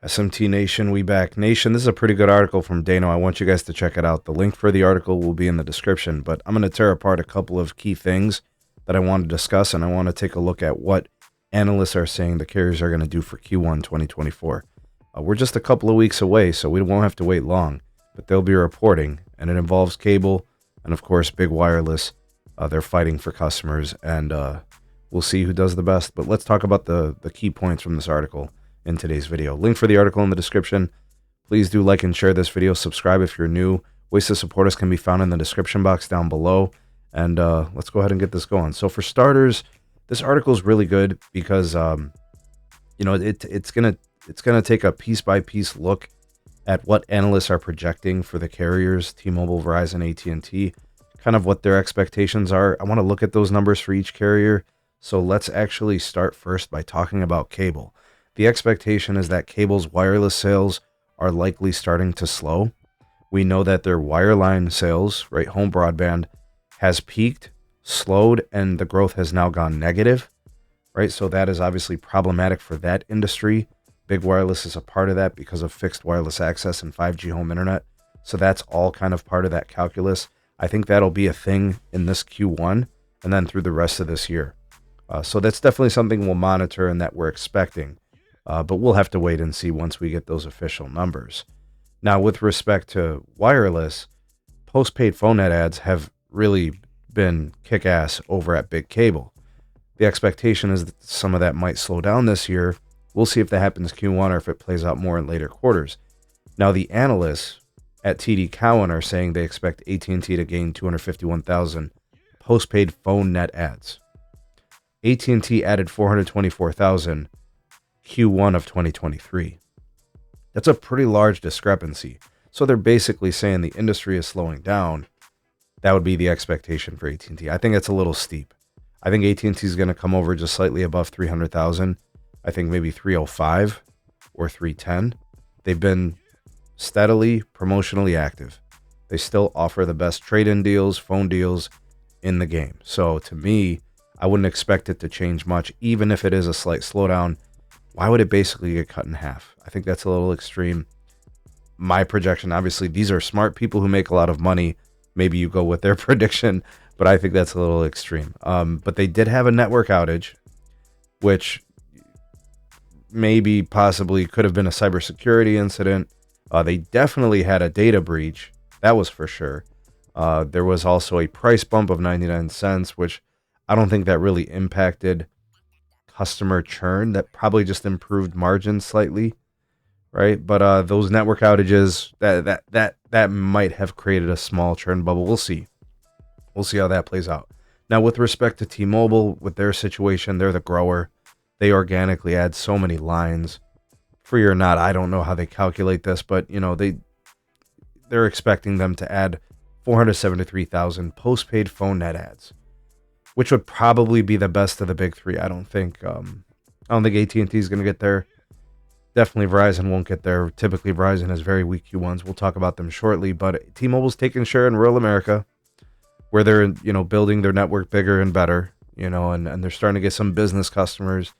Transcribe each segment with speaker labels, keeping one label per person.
Speaker 1: SMT Nation, we back. Nation, this is a pretty good article from Dano. I want you guys to check it out. The link for the article will be in the description, but I'm going to tear apart a couple of key things that I want to discuss, and I want to take a look at what analysts are saying the carriers are going to do for Q1 2024. We're just a couple of weeks away, so we won't have to wait long, but they'll be reporting, and it involves cable and, of course, big wireless. They're fighting for customers, and we'll see who does the best. But let's talk about the key points from this article in today's video. Link for the article in the description. Please do like and share this video. Subscribe if you're new. Ways to support us can be found in the description box down below. And let's go ahead and get this going. So for starters, this article is really good because it's gonna take a piece by piece look at what analysts are projecting for the carriers, T-Mobile, Verizon, AT&T, kind of what their expectations are. I want to look at those numbers for each carrier. So let's actually start first by talking about cable. The expectation is that cable's wireless sales are likely starting to slow. We know that their wireline sales, right, home broadband, has peaked, slowed, and the growth has now gone negative, right? So that is obviously problematic for that industry. Big wireless is a part of that because of fixed wireless access and 5G home internet. So that's all kind of part of that calculus. I think that'll be a thing in this Q1 and then through the rest of this year. So that's definitely something we'll monitor and that we're expecting. But we'll have to wait and see once we get those official numbers. Now, with respect to wireless, postpaid phone net ads have really been kick-ass over at Big Cable. The expectation is that some of that might slow down this year. We'll see if that happens Q1 or if it plays out more in later quarters. Now, the analysts at TD Cowen are saying they expect AT&T to gain 251,000 postpaid phone net ads. AT&T added 424,000 Q1 of 2023. That's a pretty large discrepancy. So they're basically saying the industry is slowing down. That would be the expectation for AT&T. I think it's a little steep. I think AT&T is going to come over just slightly above 300,000. I think maybe 305 or 310. They've been steadily promotionally active. They still offer the best trade-in deals, phone deals in the game. So to me, I wouldn't expect it to change much, even if it is a slight slowdown. Why would it basically get cut in half? I think that's a little extreme. My projection, obviously, these are smart people who make a lot of money. Maybe you go with their prediction, but I think that's a little extreme. But they did have a network outage, which maybe possibly could have been a cybersecurity incident. They definitely had a data breach. That was for sure. There was also a price bump of 99 cents, which I don't think that really impacted customer churn. That probably just improved margins slightly, right? But those network outages, that might have created a small churn bubble. We'll see how that plays out. Now, with respect to T-Mobile, with their situation, they're the grower. They organically add so many lines. Free or not, I don't know how they calculate this, but they're expecting them to add 473,000 postpaid phone net ads, which would probably be the best of the big three. I don't think AT&T is going to get there. Definitely Verizon won't get there. Typically Verizon has very weak Q1s. We'll talk about them shortly, but T-Mobile's taking share in rural America, where they're building their network bigger and better, and they're starting to get some business customers.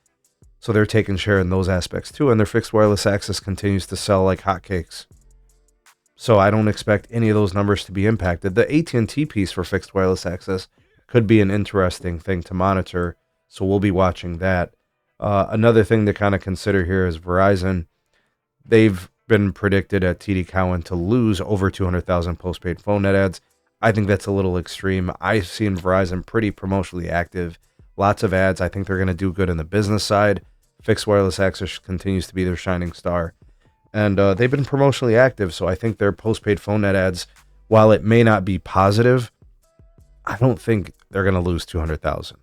Speaker 1: So they're taking share in those aspects too, and their fixed wireless access continues to sell like hotcakes. So I don't expect any of those numbers to be impacted. The AT&T piece for fixed wireless access could be an interesting thing to monitor, so we'll be watching that. Another thing to kind of consider here is Verizon. They've been predicted at TD Cowen to lose over 200,000 postpaid phone net ads. I think that's a little extreme. I've seen Verizon pretty promotionally active. Lots of ads. I think they're going to do good in the business side. Fixed wireless access continues to be their shining star. And they've been promotionally active, so I think their postpaid phone net ads, while it may not be positive, I don't think they're going to lose 200,000.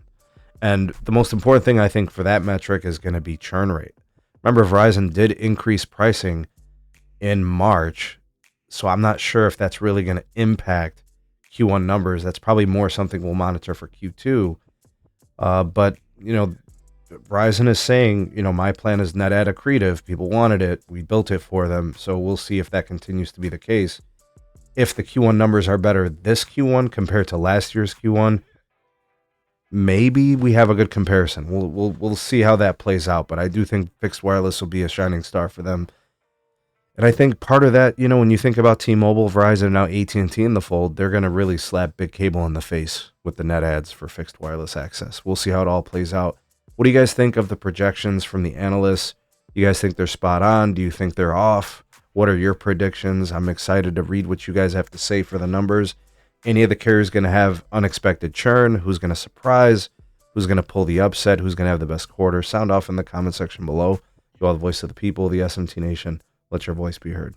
Speaker 1: And the most important thing I think for that metric is going to be churn rate. Remember, Verizon did increase pricing in March, so I'm not sure if that's really going to impact Q1 numbers. That's probably more something we'll monitor for Q2. But Verizon is saying, my plan is net add accretive. People wanted it. We built it for them. So we'll see if that continues to be the case. If the Q1 numbers are better this Q1 compared to last year's Q1, maybe we have a good comparison. We'll see how that plays out. But I do think fixed wireless will be a shining star for them And I think part of that, when you think about T-Mobile, Verizon, and now AT&T in the fold, they're going to really slap big cable in the face with the net ads for fixed wireless access. We'll see how it all plays out. What do you guys think of the projections from the analysts? You guys think they're spot on? Do you think they're off? What are your predictions? I'm excited to read what you guys have to say for the numbers. Any of the carriers going to have unexpected churn? Who's going to surprise? Who's going to pull the upset? Who's going to have the best quarter? Sound off in the comment section below. You all the voice of the people, the SMT Nation. Let your voice be heard.